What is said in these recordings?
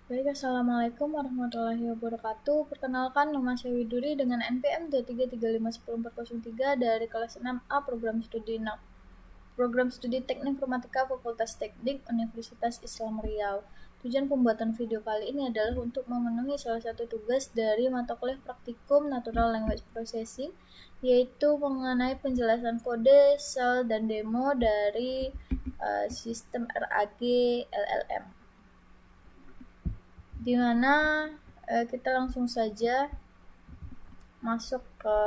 Baik, Assalamualaikum warahmatullahi wabarakatuh. Perkenalkan, nama saya Widuri dengan NPM 233510403 dari kelas 6A Program Studi Teknik Informatika Fakultas Teknik Universitas Islam Riau. Tujuan pembuatan video kali ini adalah untuk memenuhi salah satu tugas dari mata kuliah praktikum Natural Language Processing, yaitu mengenai penjelasan kode, sel, dan demo dari sistem RAG LLM. Di mana kita langsung saja masuk ke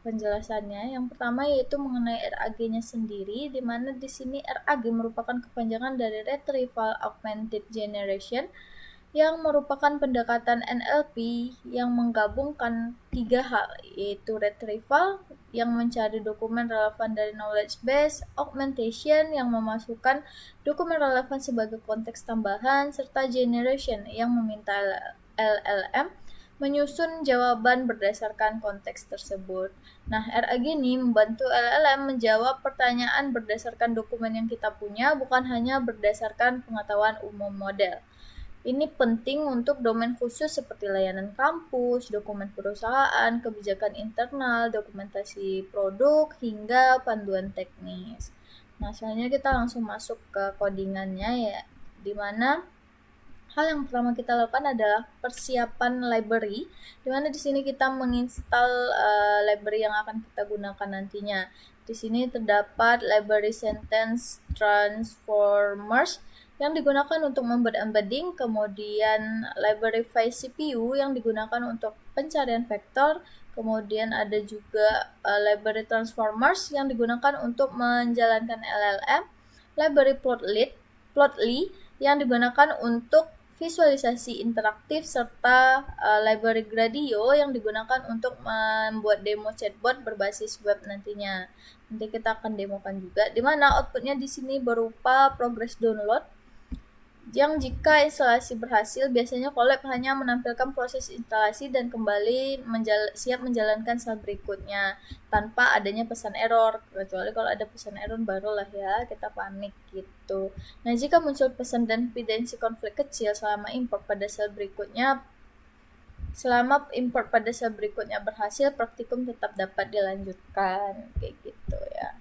penjelasannya. Yang pertama yaitu mengenai RAG-nya sendiri, di mana di sini RAG merupakan kepanjangan dari Retrieval Augmented Generation, yang merupakan pendekatan NLP yang menggabungkan tiga hal, yaitu retrieval yang mencari dokumen relevan dari knowledge base, augmentation yang memasukkan dokumen relevan sebagai konteks tambahan, serta generation yang meminta LLM menyusun jawaban berdasarkan konteks tersebut. Nah, RAG ini membantu LLM menjawab pertanyaan berdasarkan dokumen yang kita punya, bukan hanya berdasarkan pengetahuan umum model. Ini penting untuk domain khusus seperti layanan kampus, dokumen perusahaan, kebijakan internal, dokumentasi produk, hingga panduan teknis. Nah, selanjutnya kita langsung masuk ke codingannya ya, di mana hal yang pertama kita lakukan adalah persiapan library, di mana di sini kita menginstal library yang akan kita gunakan nantinya. Di sini terdapat library sentence transformers yang digunakan untuk membuat embedding, kemudian library Vice CPU yang digunakan untuk pencarian vektor, kemudian ada juga library transformers yang digunakan untuk menjalankan LLM, library Plotly yang digunakan untuk visualisasi interaktif, serta library Gradio yang digunakan untuk membuat demo chatbot berbasis web nantinya. Nanti kita akan demokan juga, di mana outputnya di sini berupa progress download, yang jika instalasi berhasil, biasanya Colab hanya menampilkan proses instalasi dan kembali siap menjalankan sel berikutnya tanpa adanya pesan error. Kecuali kalau ada pesan error barulah ya kita panik gitu. Nah, jika muncul pesan dan dependensi konflik kecil selama import pada sel berikutnya berhasil, praktikum tetap dapat dilanjutkan kayak gitu ya.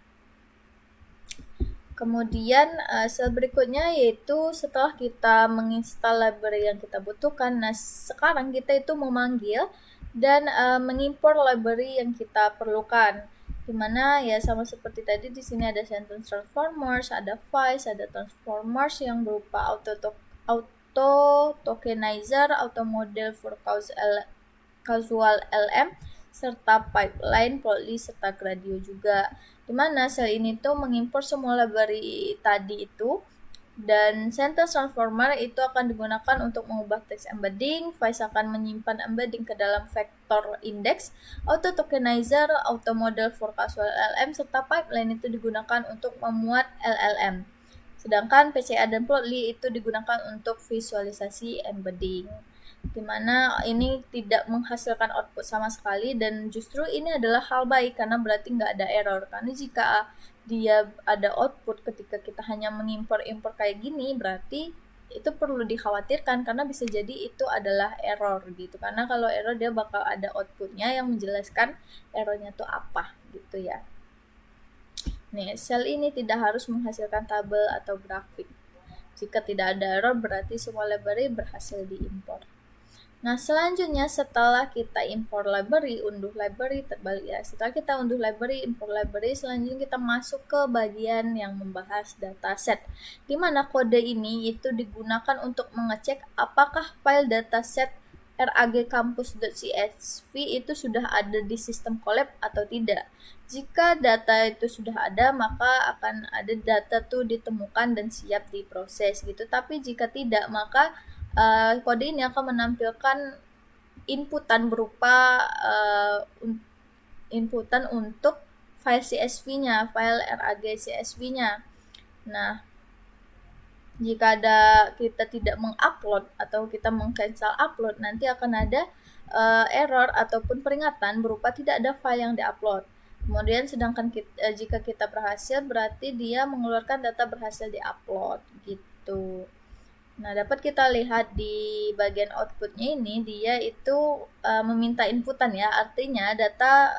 Kemudian sel berikutnya yaitu setelah kita menginstal library yang kita butuhkan. Nah, sekarang kita itu memanggil dan mengimpor library yang kita perlukan. Dimana ya sama seperti tadi, di sini ada sentence transformers, ada Vice, ada transformers yang berupa auto tokenizer, auto model for causal LM, serta pipeline, Plotly, serta Gradio juga. Dimana sel ini tuh mengimpor semua library tadi itu, dan sentence transformer itu akan digunakan untuk mengubah teks embedding, Vice akan menyimpan embedding ke dalam vector index, auto tokenizer, auto model for causal LM, serta pipeline itu digunakan untuk memuat LLM. Sedangkan PCA dan Plotly itu digunakan untuk visualisasi embedding, dimana ini tidak menghasilkan output sama sekali, dan justru ini adalah hal baik karena berarti nggak ada error. Karena jika dia ada output ketika kita hanya mengimpor-impor kayak gini, berarti itu perlu dikhawatirkan karena bisa jadi itu adalah error gitu. Karena kalau error dia bakal ada outputnya yang menjelaskan errornya tuh apa gitu ya. Nih, sel ini tidak harus menghasilkan tabel atau grafik. Jika tidak ada error, berarti semua library berhasil diimpor. Nah, selanjutnya setelah kita import library, unduh library, terbalik ya. Setelah kita unduh library, import library, selanjutnya kita masuk ke bagian yang membahas dataset. Di mana kode ini itu digunakan untuk mengecek apakah file dataset ragcampus.csv itu sudah ada di sistem Colab atau tidak. Jika data itu sudah ada, maka akan ada data tuh ditemukan dan siap diproses gitu. Tapi jika tidak, maka kode ini akan menampilkan inputan berupa inputan untuk file CSV-nya, file RAG CSV-nya. Nah, jika kita tidak mengupload atau kita meng-cancel upload, nanti akan ada error ataupun peringatan berupa tidak ada file yang diupload. Kemudian sedangkan jika kita berhasil, berarti dia mengeluarkan data berhasil diupload gitu. Nah, dapat kita lihat di bagian outputnya ini, dia itu meminta inputan ya, artinya data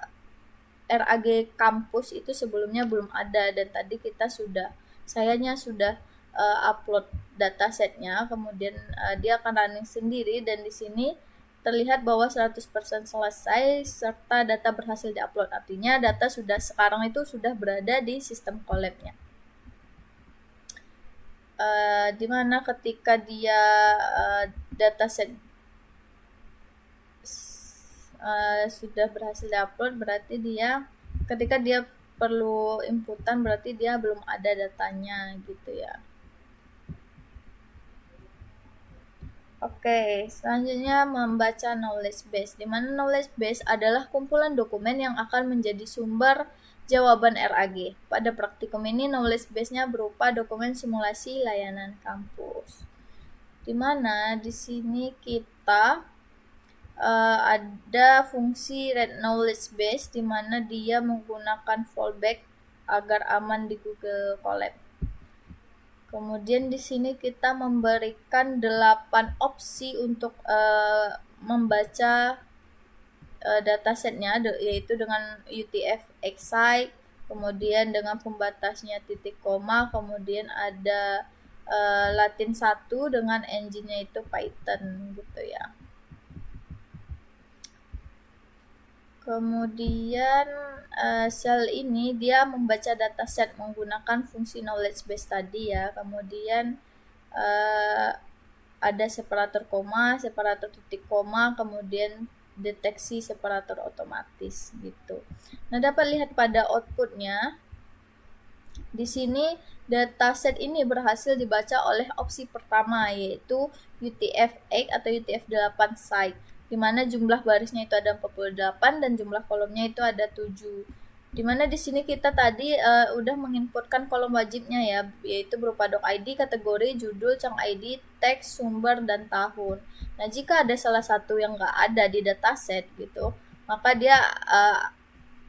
RAG kampus itu sebelumnya belum ada, dan tadi sayanya sudah upload datasetnya, kemudian dia akan running sendiri, dan di sini terlihat bahwa 100% selesai serta data berhasil diupload. Artinya data sekarang itu sudah berada di sistem Colab-nya. Dimana ketika dia dataset sudah berhasil diupload, berarti ketika dia perlu inputan berarti dia belum ada datanya gitu ya. Oke, selanjutnya membaca knowledge base, di mana knowledge base adalah kumpulan dokumen yang akan menjadi sumber jawaban RAG. Pada praktikum ini, knowledge base-nya berupa dokumen simulasi layanan kampus. Di mana di sini kita ada fungsi read knowledge base, di mana dia menggunakan fallback agar aman di Google Colab. Kemudian di sini kita memberikan 8 opsi untuk membaca datasetnya, yaitu dengan UTF-8, kemudian dengan pembatasnya titik koma, kemudian ada Latin 1 dengan engine-nya itu Python gitu ya. Kemudian sel ini dia membaca dataset menggunakan fungsi knowledge base tadi ya. Kemudian ada separator koma, separator titik koma, kemudian deteksi separator otomatis gitu. Nah, dapat lihat pada outputnya di sini dataset ini berhasil dibaca oleh opsi pertama, yaitu UTF-8 atau UTF-8 site, di mana jumlah barisnya itu ada 48 dan jumlah kolomnya itu ada 7. Di mana di sini kita tadi udah menginputkan kolom wajibnya ya, yaitu berupa doc ID, kategori, judul, chunk ID, teks, sumber, dan tahun. Nah, jika ada salah satu yang nggak ada di dataset gitu, maka dia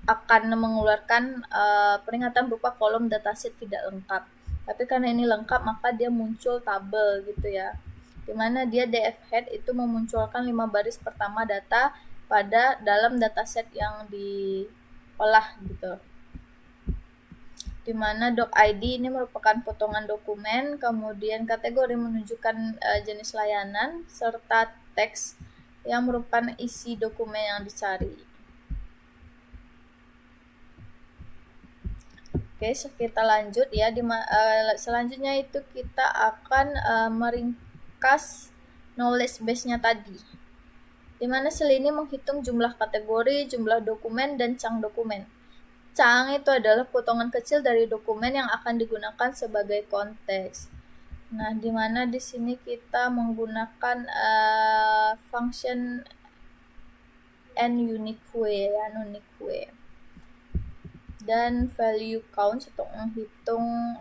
akan mengeluarkan peringatan berupa kolom dataset tidak lengkap. Tapi karena ini lengkap, maka dia muncul tabel gitu ya, dimana dia df head itu memunculkan 5 baris pertama data pada dalam dataset yang diolah gitu, dimana doc ID ini merupakan potongan dokumen, kemudian kategori menunjukkan jenis layanan, serta teks yang merupakan isi dokumen yang dicari. Oke, kita lanjut ya. Selanjutnya itu kita akan meringkas knowledge base-nya tadi, dimana sel ini menghitung jumlah kategori, jumlah dokumen, dan chunk dokumen. Chunk itu adalah potongan kecil dari dokumen yang akan digunakan sebagai konteks. Nah, dimana di sini kita menggunakan function unique way dan value count untuk menghitung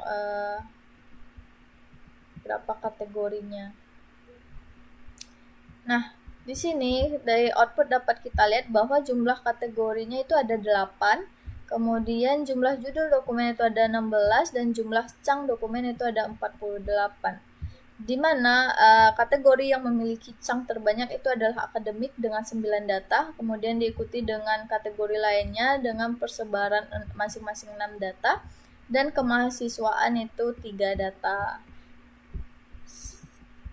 berapa kategorinya. Nah, di sini dari output dapat kita lihat bahwa jumlah kategorinya itu ada 8, kemudian jumlah judul dokumen itu ada 16, dan jumlah chunk dokumen itu ada 48. Di mana kategori yang memiliki chunk terbanyak itu adalah akademik dengan 9 data, kemudian diikuti dengan kategori lainnya dengan persebaran masing-masing 6 data, dan kemahasiswaan itu 3 data.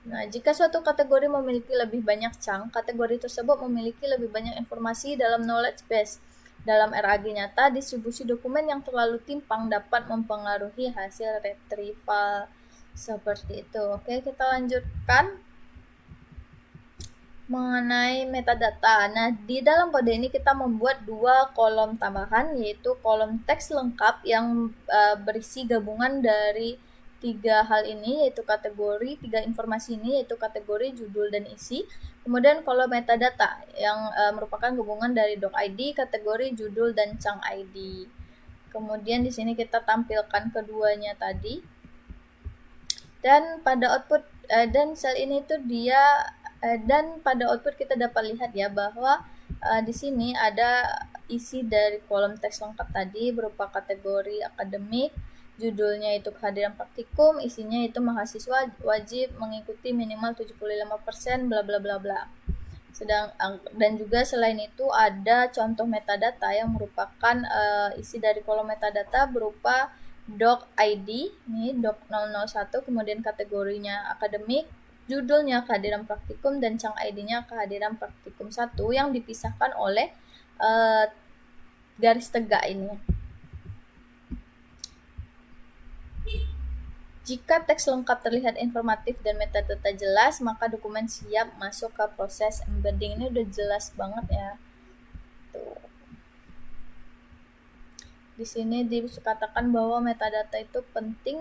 Nah, jika suatu kategori memiliki lebih banyak chunk, kategori tersebut memiliki lebih banyak informasi dalam knowledge base. Dalam RAG nyata, distribusi dokumen yang terlalu timpang dapat mempengaruhi hasil retrieval. Seperti itu. Oke, kita lanjutkan mengenai metadata. Nah, di dalam kode ini kita membuat 2 kolom tambahan, yaitu kolom teks lengkap yang berisi gabungan dari 3 hal ini, yaitu kategori, 3 informasi ini, yaitu kategori, judul, dan isi. Kemudian kolom metadata yang merupakan gabungan dari doc ID, kategori, judul, dan chunk ID. Kemudian di sini kita tampilkan keduanya tadi. Dan pada output dan sel ini tuh dan pada output kita dapat lihat ya bahwa di sini ada isi dari kolom teks lengkap tadi berupa kategori akademik, judulnya itu kehadiran praktikum, isinya itu mahasiswa wajib mengikuti minimal 75%, bla bla bla bla. Dan juga selain itu ada contoh metadata yang merupakan isi dari kolom metadata berupa doc ID, nih doc 001, kemudian kategorinya akademik, judulnya kehadiran praktikum, dan chunk ID-nya kehadiran praktikum 1 yang dipisahkan oleh garis tegak ini. Jika teks lengkap terlihat informatif dan metadata jelas, maka dokumen siap masuk ke proses embedding. Ini udah jelas banget ya. Tuh. Di sini dikatakan bahwa metadata itu penting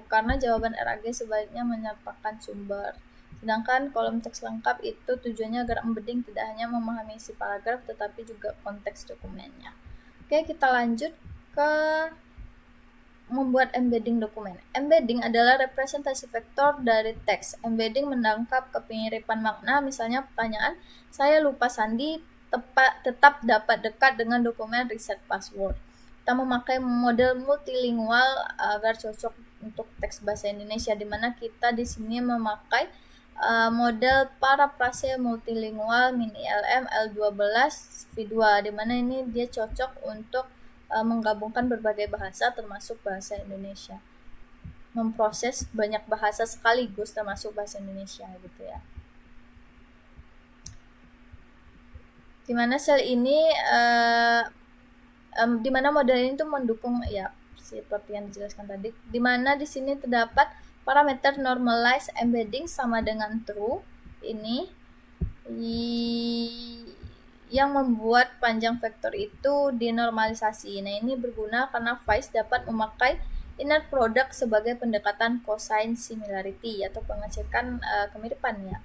karena jawaban RAG sebaiknya menyertakan sumber. Sedangkan kolom teks lengkap itu tujuannya agar embedding tidak hanya memahami isi paragraf tetapi juga konteks dokumennya. Oke, kita lanjut ke membuat embedding dokumen. Embedding adalah representasi vektor dari teks. Embedding menangkap kemiripan makna, misalnya pertanyaan, saya lupa sandi tetap dapat dekat dengan dokumen reset password. Kita memakai model multilingual agar cocok untuk teks bahasa Indonesia, di mana kita di sini memakai model paraphrase multilingual mini LM L12 V2, di mana ini dia cocok untuk menggabungkan berbagai bahasa termasuk bahasa Indonesia, memproses banyak bahasa sekaligus termasuk bahasa Indonesia gitu ya. Dimana sel ini dimana model ini tuh mendukung ya seperti yang dijelaskan tadi, dimana di sini terdapat parameter normalize embedding sama dengan true ini yang membuat panjang vektor itu dinormalisasi. Nah, ini berguna karena Vice dapat memakai inner product sebagai pendekatan cosine similarity atau pengecekan kemiripan ya.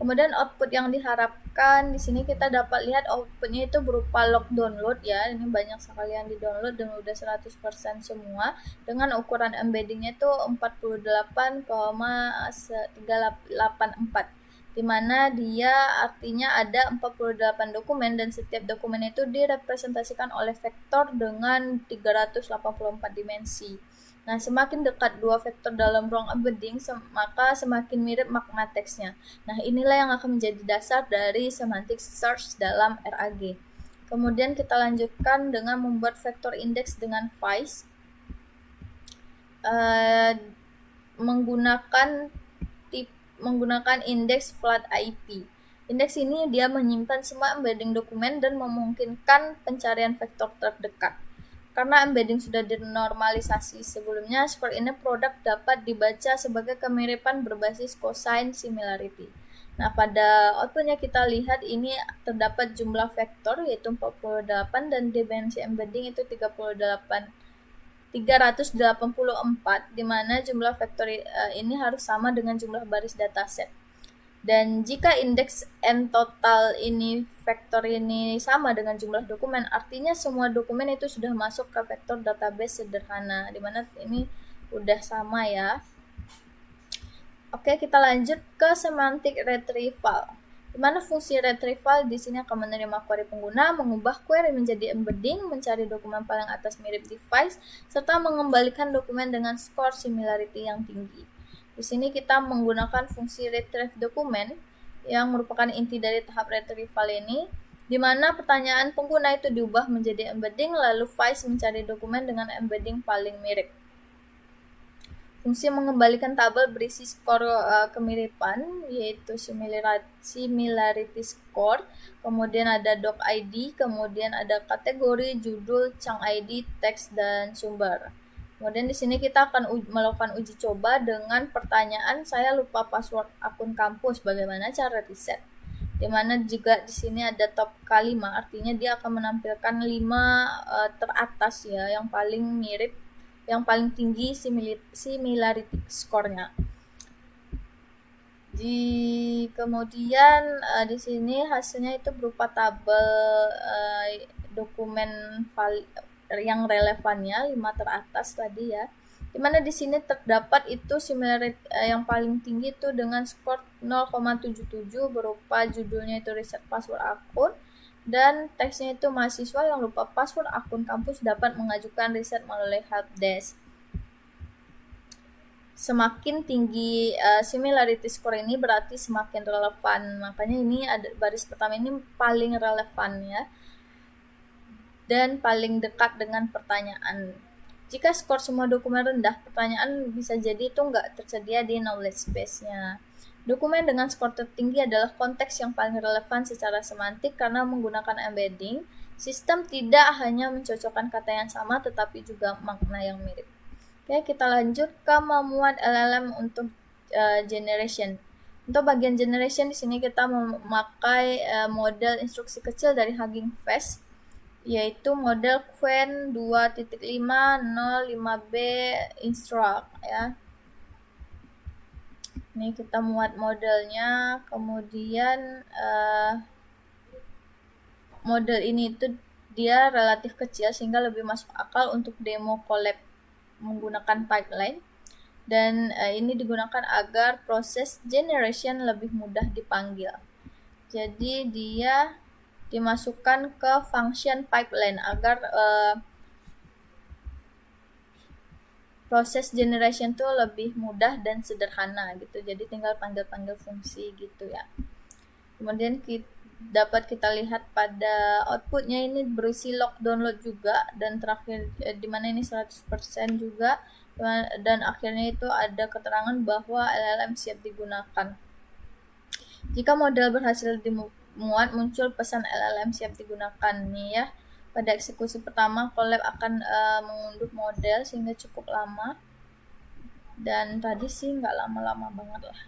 Kemudian output yang diharapkan di sini kita dapat lihat outputnya itu berupa log download ya. Ini banyak sekali yang di-download dan udah 100% semua dengan ukuran embeddingnya itu 48,384. Di mana dia artinya ada 48 dokumen dan setiap dokumen itu direpresentasikan oleh vektor dengan 384 dimensi. Nah, semakin dekat dua vektor dalam ruang embedding, maka semakin mirip makna teksnya. Nah, inilah yang akan menjadi dasar dari semantic search dalam RAG. Kemudian kita lanjutkan dengan membuat vektor index dengan Vice. Menggunakan indeks flat IP. Indeks ini dia menyimpan semua embedding dokumen dan memungkinkan pencarian vektor terdekat. Karena embedding sudah dinormalisasi sebelumnya, seperti ini produk dapat dibaca sebagai kemiripan berbasis cosine similarity. Nah, pada outputnya kita lihat ini terdapat jumlah vektor yaitu 48 dan dimensi embedding itu 384, di mana jumlah vektor ini harus sama dengan jumlah baris dataset. Dan jika indeks n total ini vektor ini sama dengan jumlah dokumen, artinya semua dokumen itu sudah masuk ke vektor database sederhana, di mana ini udah sama ya. Oke, kita lanjut ke semantic retrieval. Di mana fungsi retrieval di sini akan menerima query pengguna, mengubah query menjadi embedding, mencari dokumen paling atas mirip device, serta mengembalikan dokumen dengan skor similarity yang tinggi. Di sini kita menggunakan fungsi retrieve dokumen yang merupakan inti dari tahap retrieval ini, di mana pertanyaan pengguna itu diubah menjadi embedding, lalu Vice mencari dokumen dengan embedding paling mirip. Fungsi mengembalikan tabel berisi skor kemiripan, yaitu similarity score, kemudian ada doc ID, kemudian ada kategori, judul, chunk ID, teks, dan sumber. Kemudian di sini kita akan melakukan uji coba dengan pertanyaan saya lupa password akun kampus, bagaimana cara reset. Dimana juga di sini ada top K5, artinya dia akan menampilkan 5 teratas ya, yang paling mirip, yang paling tinggi similarity score-nya. Kemudian di sini hasilnya itu berupa tabel dokumen yang relevannya 5 teratas tadi ya. Dimana di sini terdapat itu similarity yang paling tinggi itu dengan skor 0,77 berupa judulnya itu reset password akun, dan teksnya itu mahasiswa yang lupa password akun kampus dapat mengajukan riset melalui helpdesk. semakin tinggi similarity score ini berarti semakin relevan. Makanya ini ada baris pertama ini paling relevan ya, dan paling dekat dengan pertanyaan. Jika skor semua dokumen rendah, pertanyaan bisa jadi itu nggak tersedia di knowledge base-nya. Dokumen dengan skor tertinggi adalah konteks yang paling relevan secara semantik karena menggunakan embedding. Sistem tidak hanya mencocokkan kata yang sama, tetapi juga makna yang mirip. Oke, kita lanjut ke kemampuan LLM untuk generation. Untuk bagian generation di sini kita memakai model instruksi kecil dari Hugging Face, yaitu model Qwen 2.505B instruct ya. Ini kita muat modelnya, kemudian model ini itu dia relatif kecil sehingga lebih masuk akal untuk demo collab menggunakan pipeline, dan ini digunakan agar proses generation lebih mudah dipanggil. Jadi dia dimasukkan ke function pipeline agar proses generation tuh lebih mudah dan sederhana gitu. Jadi tinggal panggil-panggil fungsi gitu ya. Kemudian dapat kita lihat pada outputnya ini berisi log download juga, dan terakhir dimana ini 100% juga, dan akhirnya itu ada keterangan bahwa LLM siap digunakan. Jika model berhasil dimuat, muncul pesan LLM siap digunakan nih ya. Pada eksekusi pertama, Colab akan mengunduh model sehingga cukup lama, dan tadi sih nggak lama-lama banget lah.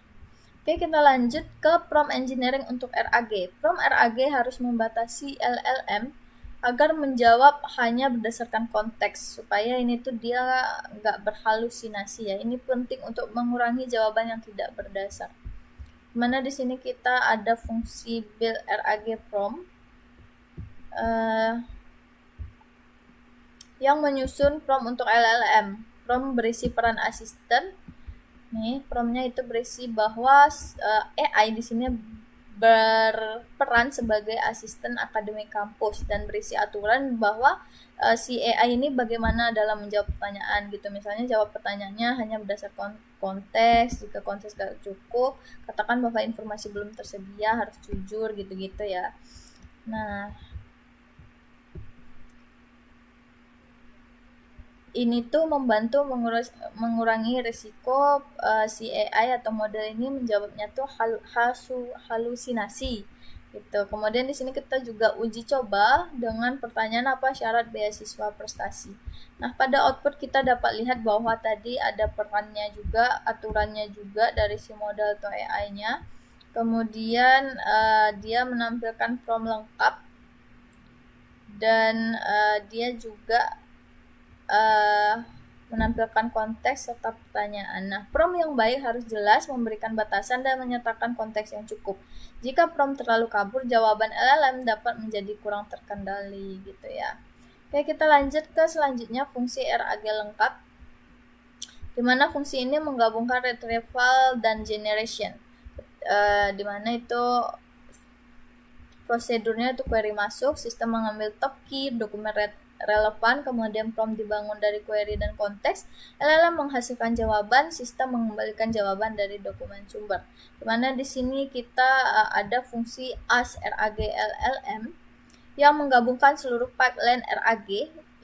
Oke, kita lanjut ke prompt engineering untuk RAG. Prompt RAG harus membatasi LLM agar menjawab hanya berdasarkan konteks, supaya ini tuh dia nggak berhalusinasi ya. Ini penting untuk mengurangi jawaban yang tidak berdasar. Dimana di sini kita ada fungsi build RAG prompt yang menyusun prompt untuk LLM. Prompt berisi peran asisten. Nih, promptnya itu berisi bahwa AI di sini berperan sebagai asisten akademik kampus dan berisi aturan bahwa si AI ini bagaimana dalam menjawab pertanyaan gitu. Misalnya jawab pertanyaannya hanya berdasarkan konteks, jika konteks gak cukup, katakan bahwa informasi belum tersedia, harus jujur gitu-gitu ya. Nah, ini tuh membantu mengurangi risiko si AI atau model ini menjawabnya tuh halusinasi gitu. Kemudian di sini kita juga uji coba dengan pertanyaan apa syarat beasiswa prestasi. Nah, pada output kita dapat lihat bahwa tadi ada perannya juga, aturannya juga dari si model atau AI-nya. Kemudian dia menampilkan prompt lengkap, dan dia juga menampilkan konteks serta pertanyaan. Nah, prompt yang baik harus jelas, memberikan batasan, dan menyertakan konteks yang cukup. Jika prompt terlalu kabur, jawaban LLM dapat menjadi kurang terkendali gitu ya. Oke, kita lanjut ke selanjutnya, fungsi RAG lengkap, dimana fungsi ini menggabungkan retrieval dan generation, dimana itu prosedurnya itu query masuk, sistem mengambil top key, dokumen relevan, kemudian prompt dibangun dari query dan konteks, LLM menghasilkan jawaban, sistem mengembalikan jawaban dari dokumen sumber. Dimana di sini kita ada fungsi ask RAG LLM yang menggabungkan seluruh pipeline RAG,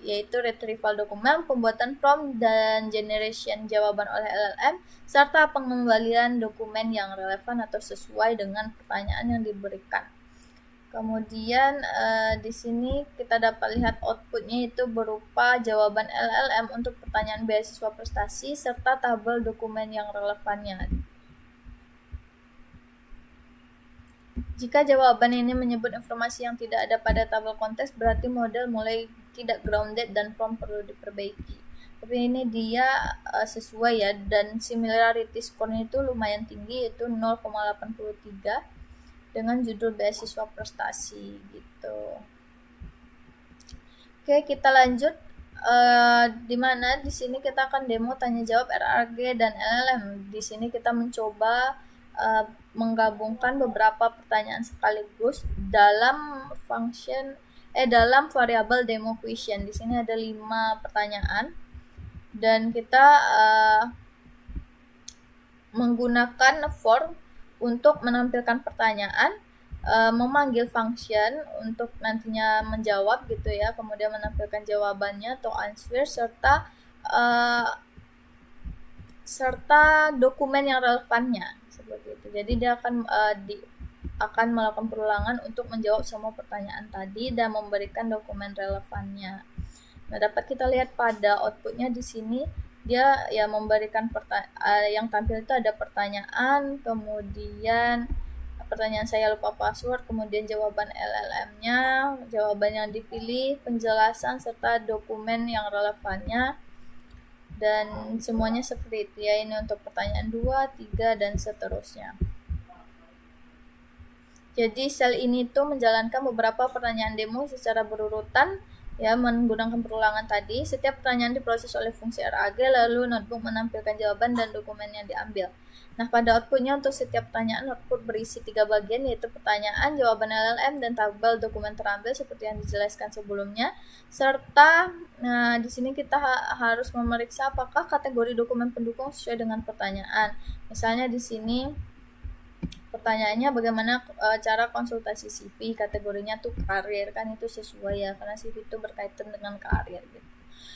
yaitu retrieval dokumen, pembuatan prompt, dan generation jawaban oleh LLM, serta pengembalian dokumen yang relevan atau sesuai dengan pertanyaan yang diberikan. Kemudian di sini kita dapat lihat outputnya itu berupa jawaban LLM untuk pertanyaan beasiswa prestasi serta tabel dokumen yang relevannya. Jika jawaban ini menyebut informasi yang tidak ada pada tabel konteks, berarti model mulai tidak grounded dan prompt perlu diperbaiki. Tapi ini dia sesuai ya, dan similarity score-nya itu lumayan tinggi, yaitu 0,83 dengan judul beasiswa prestasi gitu. Oke, kita lanjut. Dimana di sini kita akan demo tanya jawab RAG dan LLM. Di sini kita mencoba menggabungkan beberapa pertanyaan sekaligus dalam dalam variabel demo question. Di sini ada 5 pertanyaan, dan kita menggunakan form untuk menampilkan pertanyaan, memanggil function untuk nantinya menjawab gitu ya, kemudian menampilkan jawabannya atau answer serta dokumen yang relevannya seperti itu. Jadi dia akan melakukan perulangan untuk menjawab semua pertanyaan tadi dan memberikan dokumen relevannya. Nah, dapat kita lihat pada outputnya di sini dia ya memberikan yang tampil itu ada pertanyaan, kemudian pertanyaan saya lupa password, kemudian jawaban LLM-nya, jawaban yang dipilih, penjelasan serta dokumen yang relevannya, dan semuanya seperti itu ya. Ini untuk pertanyaan 2, 3 dan seterusnya. Jadi sel ini tuh menjalankan beberapa pertanyaan demo secara berurutan ya, menggunakan perulangan tadi. Setiap pertanyaan diproses oleh fungsi RAG, lalu notebook menampilkan jawaban dan dokumen yang diambil. Nah, pada outputnya untuk setiap pertanyaan, output berisi 3 bagian, yaitu pertanyaan, jawaban LLM, dan tabel dokumen terambil seperti yang dijelaskan sebelumnya. Serta, nah di sini kita harus memeriksa apakah kategori dokumen pendukung sesuai dengan pertanyaan. Misalnya di sini pertanyaannya bagaimana cara konsultasi CV, kategorinya tuh karir, kan itu sesuai ya, karena CV itu berkaitan dengan karir gitu.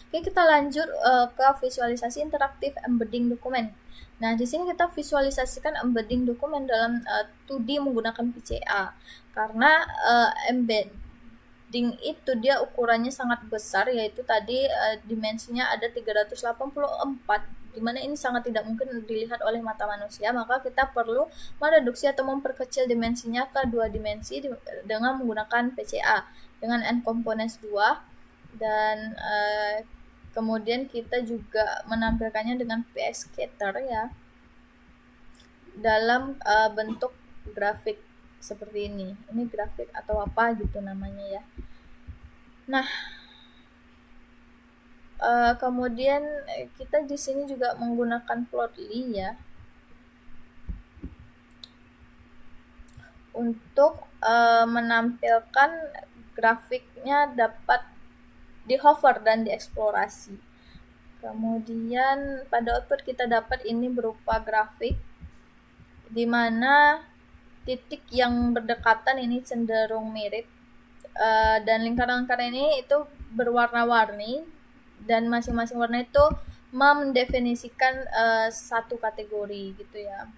Oke, kita lanjut ke visualisasi interaktif embedding dokumen. Nah, di sini kita visualisasikan embedding dokumen dalam 2D menggunakan PCA. Karena embedding itu dia ukurannya sangat besar, yaitu tadi dimensinya ada 384, dimana ini sangat tidak mungkin dilihat oleh mata manusia, maka kita perlu mereduksi atau memperkecil dimensinya ke 2 dimensi dengan menggunakan PCA dengan N components 2, dan kemudian kita juga menampilkannya dengan PS Scatter ya, dalam bentuk grafik seperti ini. Ini grafik atau apa gitu namanya ya. Nah, kemudian kita di sini juga menggunakan Plotly ya untuk menampilkan grafiknya dapat di hover dan dieksplorasi. Kemudian pada output kita dapat ini berupa grafik di mana titik yang berdekatan ini cenderung mirip, dan lingkaran-lingkaran ini itu berwarna-warni, dan masing-masing warna itu mendefinisikan satu kategori gitu ya.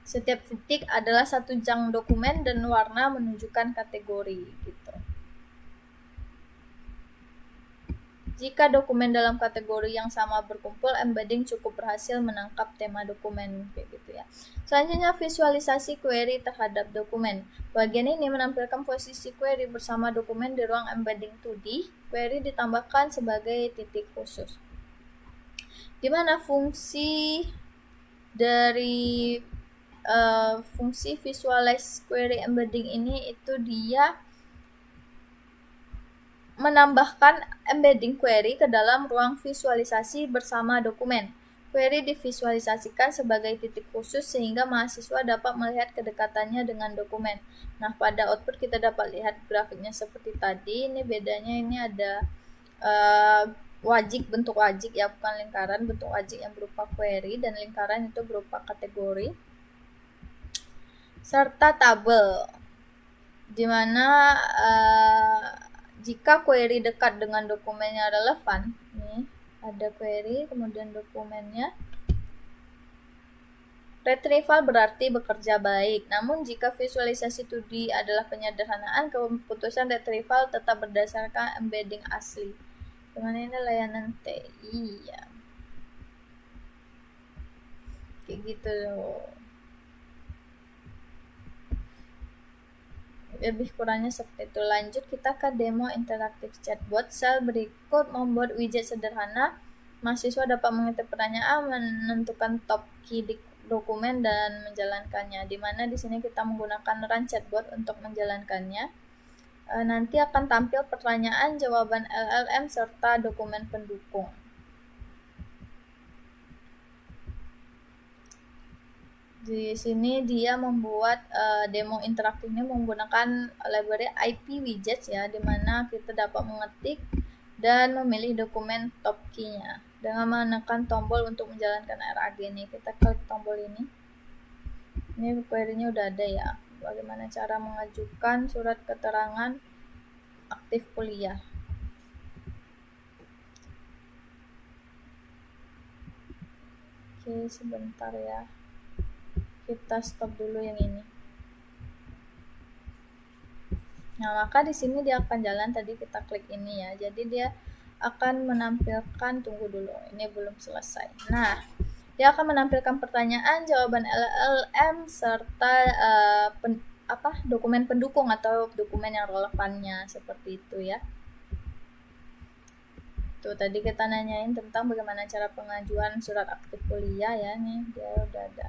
Setiap titik adalah satu jang dokumen dan warna menunjukkan kategori gitu. Jika dokumen dalam kategori yang sama berkumpul, embedding cukup berhasil menangkap tema dokumen kayak gitu ya. Selanjutnya visualisasi query terhadap dokumen. Bagian ini menampilkan posisi query bersama dokumen di ruang embedding 2D. Query ditambahkan sebagai titik khusus, di mana fungsi dari fungsi visualize query embedding ini itu dia menambahkan embedding query ke dalam ruang visualisasi bersama dokumen. Query divisualisasikan sebagai titik khusus sehingga mahasiswa dapat melihat kedekatannya dengan dokumen. Nah, pada output kita dapat lihat grafiknya seperti tadi. Ini bedanya, ini ada wajik, bentuk wajik ya, bukan lingkaran, bentuk wajik yang berupa query, dan lingkaran itu berupa kategori. Serta tabel, dimana jika query dekat dengan dokumen yang relevan, nih ada query, kemudian dokumennya, retrieval berarti bekerja baik. Namun jika visualisasi 2D adalah penyederhanaan, keputusan retrieval tetap berdasarkan embedding asli. Dengan ini layanan TI ya, kayak gitu. Lebih kurangnya seperti itu. Lanjut kita ke demo interaktif chatbot. Sel berikut membuat widget sederhana. Mahasiswa dapat mengetik pertanyaan, menentukan top key di dokumen dan menjalankannya. Dimana di sini kita menggunakan run chatbot untuk menjalankannya. Nanti akan tampil pertanyaan, jawaban LLM serta dokumen pendukung. Di sini dia membuat demo interaktifnya menggunakan library IP widgets ya, dimana kita dapat mengetik dan memilih dokumen top key-nya. dengan menekan tombol untuk menjalankan RAG ini. Kita klik tombol ini. Ini query-nya udah ada ya. Bagaimana cara mengajukan surat keterangan aktif kuliah. Oke, sebentar ya. Kita stop dulu yang ini. Nah, maka di sini dia akan jalan, tadi kita klik ini ya. Jadi dia akan menampilkan, tunggu dulu, ini belum selesai. Nah, dia akan menampilkan pertanyaan, jawaban LLM serta dokumen pendukung atau dokumen yang relevannya, seperti itu ya. Tuh, tadi kita nanyain tentang bagaimana cara pengajuan surat aktif kuliah ya, nih dia udah ada.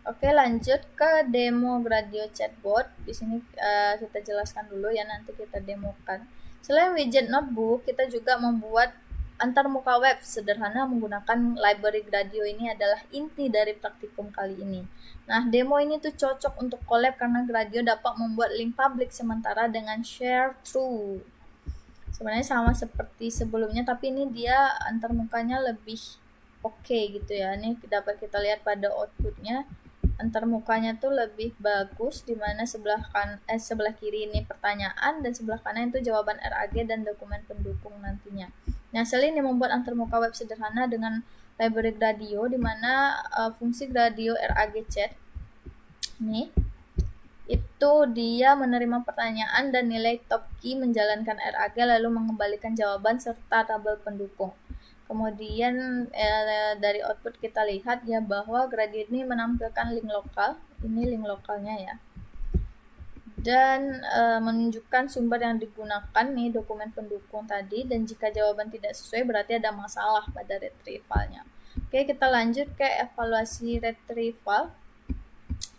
Oke, lanjut ke demo Gradio Chatbot. Di sini kita jelaskan dulu ya, nanti kita demokan. Selain widget notebook, kita juga membuat antarmuka web sederhana menggunakan library Gradio. Ini adalah inti dari praktikum kali ini. Nah, demo ini tuh cocok untuk collab karena Gradio dapat membuat link publik sementara dengan share through. Sebenarnya sama seperti sebelumnya, tapi ini dia antarmukanya lebih oke gitu ya. Ini dapat kita lihat pada outputnya. Antarmukanya tuh lebih bagus, dimana sebelah kiri ini pertanyaan dan sebelah kanan itu jawaban RAG dan dokumen pendukung nantinya. Nah, Sel ini membuat antarmuka web sederhana dengan library Gradio, dimana fungsi Gradio RAG Chat ini itu dia menerima pertanyaan dan nilai top key, menjalankan RAG lalu mengembalikan jawaban serta tabel pendukung. Kemudian dari output kita lihat ya bahwa Gradio ini menampilkan link lokal, ini link lokalnya ya, dan menunjukkan sumber yang digunakan nih, dokumen pendukung tadi, dan jika jawaban tidak sesuai berarti ada masalah pada retrievalnya. Oke, kita lanjut ke evaluasi retrieval.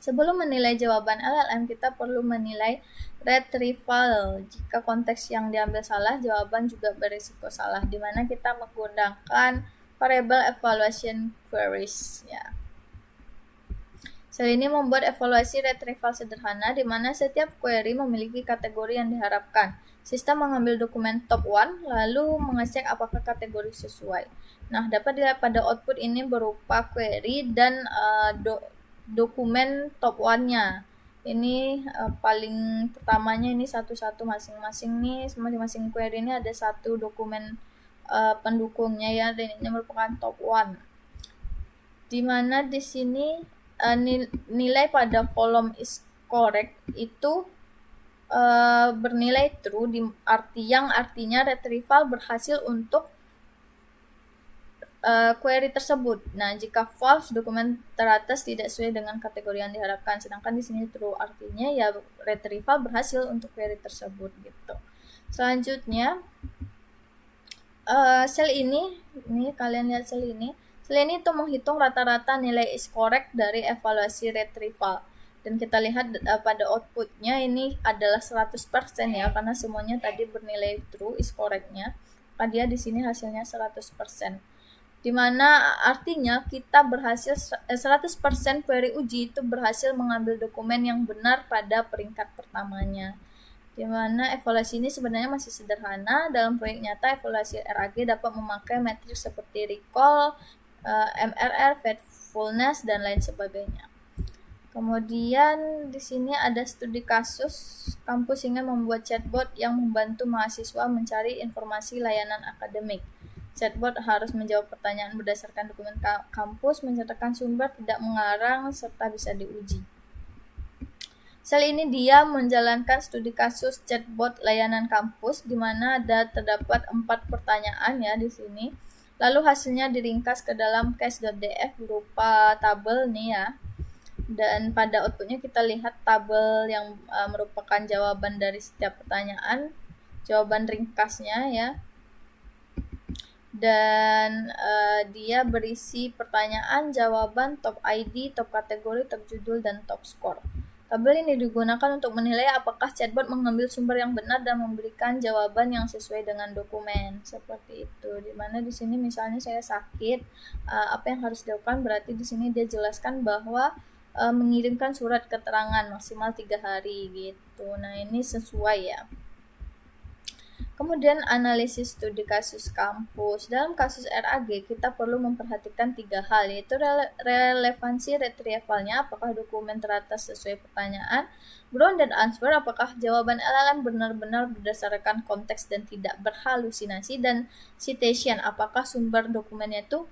Sebelum menilai jawaban LLM, kita perlu menilai retrieval. Jika konteks yang diambil salah, jawaban juga berisiko salah, di mana kita menggunakan variable evaluation queries ya. Sel ini membuat evaluasi retrieval sederhana, di mana setiap query memiliki kategori yang diharapkan. Sistem mengambil dokumen top 1, lalu mengecek apakah kategori sesuai. Nah, dapat dilihat pada output ini berupa query dan dokumen top 1-nya. Ini paling pertamanya ini satu-satu masing-masing nih, masing-masing query ini ada satu dokumen pendukungnya ya, dan ini merupakan top 1. Dimana di sini nilai pada kolom is correct itu bernilai true, yang artinya retrieval berhasil untuk query tersebut. Nah, jika false, dokumen teratas tidak sesuai dengan kategori yang diharapkan. Sedangkan di sini true, artinya ya retrieval berhasil untuk query tersebut gitu. Selanjutnya, sel ini kalian lihat sel ini itu menghitung rata-rata nilai is correct dari evaluasi retrieval. Dan kita lihat pada outputnya ini adalah 100% ya, karena semuanya tadi bernilai true is correct-nya. Maka dia di sini hasilnya 100%. Dimana artinya kita berhasil 100% query uji itu berhasil mengambil dokumen yang benar pada peringkat pertamanya. Dimana evaluasi ini sebenarnya masih sederhana. Dalam proyek nyata, evaluasi RAG dapat memakai matriks seperti recall, MRR, faithfulness, dan lain sebagainya. Kemudian di sini ada studi kasus kampus ingin membuat chatbot yang membantu mahasiswa mencari informasi layanan akademik. Chatbot harus menjawab pertanyaan berdasarkan dokumen kampus, mencatatkan sumber, tidak mengarang, serta bisa diuji. Sel ini dia menjalankan studi kasus chatbot layanan kampus, di mana terdapat 4 pertanyaan ya di sini. Lalu hasilnya diringkas ke dalam case.df berupa tabel nih ya. Dan pada outputnya kita lihat tabel yang merupakan jawaban dari setiap pertanyaan, jawaban ringkasnya ya. Dan dia berisi pertanyaan, jawaban, top ID, top kategori, top judul, dan top score. Tabel ini digunakan untuk menilai apakah chatbot mengambil sumber yang benar dan memberikan jawaban yang sesuai dengan dokumen. Seperti itu. Dimana di sini misalnya saya sakit, apa yang harus dilakukan? Berarti di sini dia jelaskan bahwa mengirimkan surat keterangan maksimal 3 hari gitu. Nah, ini sesuai ya. Kemudian analisis studi kasus kampus. Dalam kasus RAG kita perlu memperhatikan 3 hal, yaitu relevansi retrievalnya, apakah dokumen teratas sesuai pertanyaan, ground and answer, apakah jawaban LLM benar-benar berdasarkan konteks dan tidak berhalusinasi, dan citation, apakah sumber dokumennya itu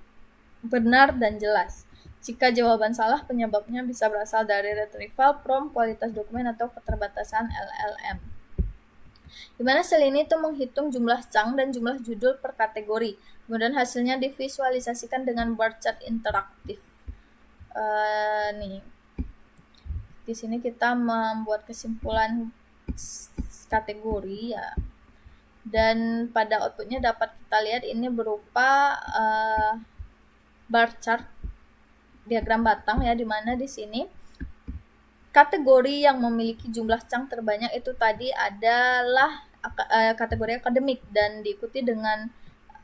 benar dan jelas. Jika jawaban salah, penyebabnya bisa berasal dari retrieval, prompt, kualitas dokumen, atau keterbatasan LLM. Dimana sel ini tuh menghitung jumlah cang dan jumlah judul per kategori. Kemudian hasilnya divisualisasikan dengan bar chart interaktif. Nih, di sini kita membuat kesimpulan kategori ya. Dan pada outputnya dapat kita lihat ini berupa bar chart diagram batang ya, dimana di sini kategori yang memiliki jumlah cang terbanyak itu tadi adalah kategori akademik dan diikuti dengan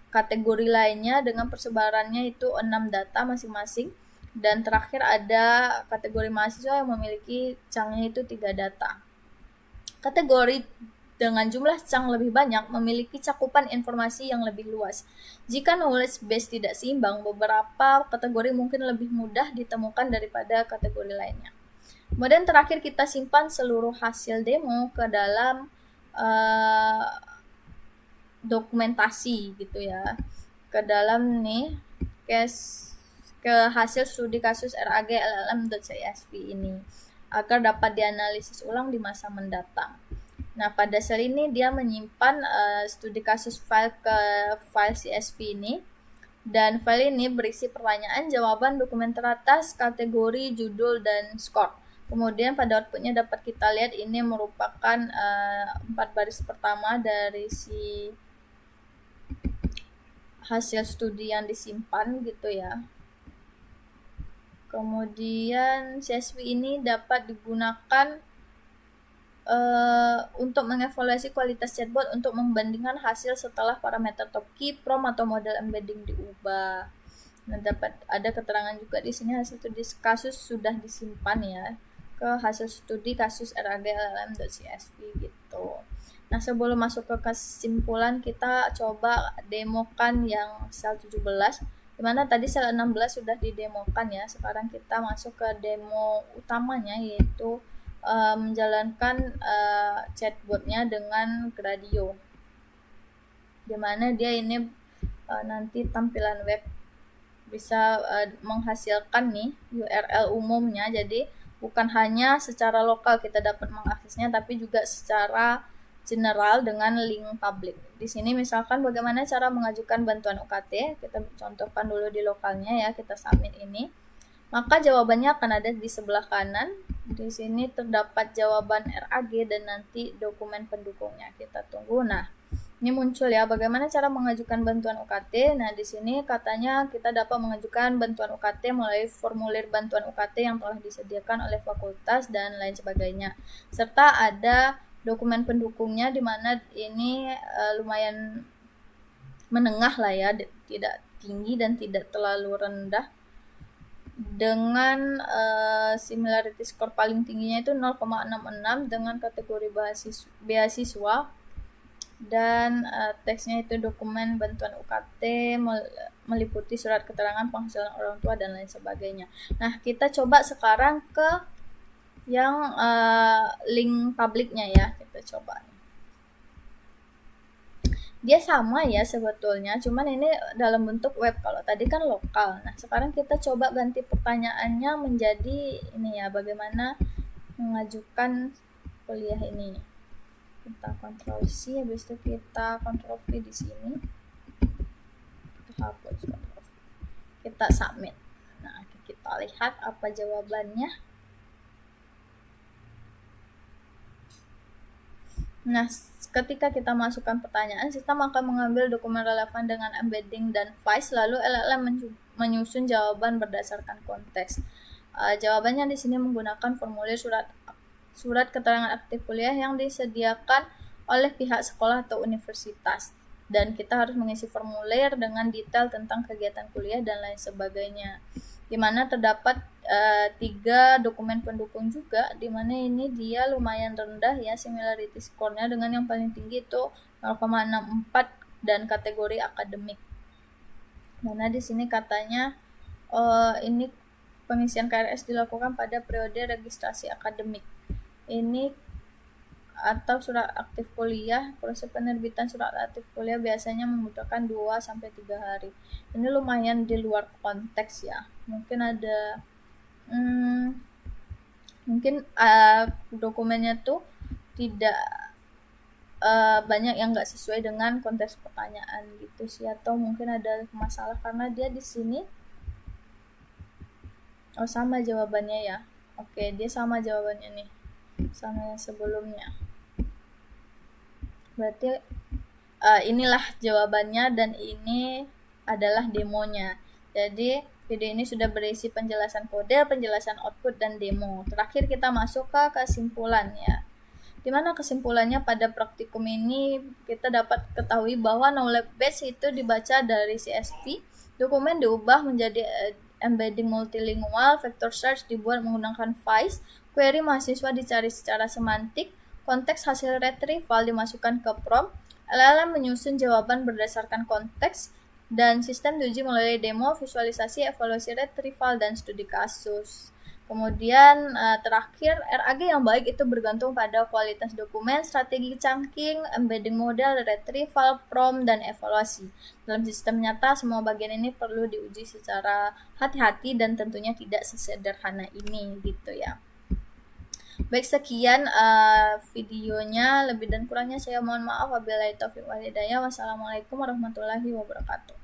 kategori lainnya dengan persebarannya itu 6 data masing-masing, dan terakhir ada kategori mahasiswa yang memiliki cangnya itu 3 data. Kategori dengan jumlah cang lebih banyak memiliki cakupan informasi yang lebih luas. Jika knowledge base tidak seimbang, beberapa kategori mungkin lebih mudah ditemukan daripada kategori lainnya. Kemudian terakhir kita simpan seluruh hasil demo ke dalam dokumentasi gitu ya, ke dalam nih ke hasil studi kasus RAG LLM.csv ini agar dapat dianalisis ulang di masa mendatang. Nah, pada sel ini dia menyimpan studi kasus file ke file CSV ini, dan file ini berisi pertanyaan, jawaban, dokumen teratas, kategori, judul, dan skor. Kemudian pada outputnya dapat kita lihat ini merupakan 4 baris pertama dari si hasil studi yang disimpan gitu ya. Kemudian CSV ini dapat digunakan untuk mengevaluasi kualitas chatbot untuk membandingkan hasil setelah parameter top key, prompt atau model embedding diubah. Nah, dapat ada keterangan juga di sini hasil studi kasus sudah disimpan ya ke hasil studi kasus RAG LLM.csv gitu. Nah, sebelum masuk ke kesimpulan, kita coba demokan yang sel 17, dimana tadi sel 16 sudah didemokan ya. Sekarang kita masuk ke demo utamanya, yaitu menjalankan chatbotnya dengan Gradio, dimana dia ini nanti tampilan web bisa menghasilkan nih URL umumnya, jadi bukan hanya secara lokal kita dapat mengaksesnya, tapi juga secara general dengan link publik. Di sini misalkan bagaimana cara mengajukan bantuan UKT, kita contohkan dulu di lokalnya ya, kita submit ini. Maka jawabannya akan ada di sebelah kanan. Di sini terdapat jawaban RAG dan nanti dokumen pendukungnya. Kita tunggu. Nah, ini muncul ya bagaimana cara mengajukan bantuan UKT. Nah, di sini katanya kita dapat mengajukan bantuan UKT melalui formulir bantuan UKT yang telah disediakan oleh fakultas dan lain sebagainya. Serta ada dokumen pendukungnya, di mana ini lumayan menengah lah ya, tidak tinggi dan tidak terlalu rendah, dengan similarity score paling tingginya itu 0,66 dengan kategori beasiswa, dan teksnya itu dokumen bantuan UKT meliputi surat keterangan penghasilan orang tua dan lain sebagainya. Nah, kita coba sekarang ke yang link publiknya ya, kita coba. Dia sama ya sebetulnya, cuman ini dalam bentuk web, kalau tadi kan lokal. Nah, sekarang kita coba ganti pertanyaannya menjadi ini ya, bagaimana mengajukan kuliah ini. Kita Ctrl C, habis itu kita Ctrl V di sini. Kita hapus Ctrl V. Kita submit. Nah, kita lihat apa jawabannya. Nah, ketika kita masukkan pertanyaan, sistem akan mengambil dokumen relevan dengan embedding dan vice, lalu LLM menyusun jawaban berdasarkan konteks. Jawabannya di sini menggunakan formulir surat keterangan aktif kuliah yang disediakan oleh pihak sekolah atau universitas. Dan kita harus mengisi formulir dengan detail tentang kegiatan kuliah dan lain sebagainya. Di mana terdapat 3 dokumen pendukung juga, di mana ini dia lumayan rendah ya similarity score-nya, dengan yang paling tinggi itu 0,64 dan kategori akademik. Karena di sini katanya ini pengisian KRS dilakukan pada periode registrasi akademik. Ini atau surat aktif kuliah, proses penerbitan surat aktif kuliah biasanya membutuhkan 2-3 hari. Ini lumayan di luar konteks ya. Mungkin ada mungkin dokumennya tuh tidak banyak yang nggak sesuai dengan konteks pertanyaan gitu sih, atau mungkin ada masalah karena dia di sini sama jawabannya ya. Oke, dia sama jawabannya nih sama yang sebelumnya. Berarti inilah jawabannya dan ini adalah demonya. Jadi video ini sudah berisi penjelasan kode, penjelasan output, dan demo. Terakhir kita masuk ke kesimpulan ya. Dimana kesimpulannya pada praktikum ini kita dapat ketahui bahwa knowledge base itu dibaca dari CSV, dokumen diubah menjadi embedding multilingual, vector search dibuat menggunakan Vice, query mahasiswa dicari secara semantik, konteks hasil retrieval dimasukkan ke prompt, LLM menyusun jawaban berdasarkan konteks, dan sistem diuji melalui demo, visualisasi, evaluasi retrieval, dan studi kasus. Kemudian terakhir, RAG yang baik itu bergantung pada kualitas dokumen, strategi chunking, embedding model, retrieval, prompt, dan evaluasi. Dalam sistem nyata, semua bagian ini perlu diuji secara hati-hati dan tentunya tidak sesederhana ini gitu ya. Baik, sekian videonya. Lebih dan kurangnya saya mohon maaf. Wabillahi taufiq wal hidayah. Wassalamualaikum warahmatullahi wabarakatuh.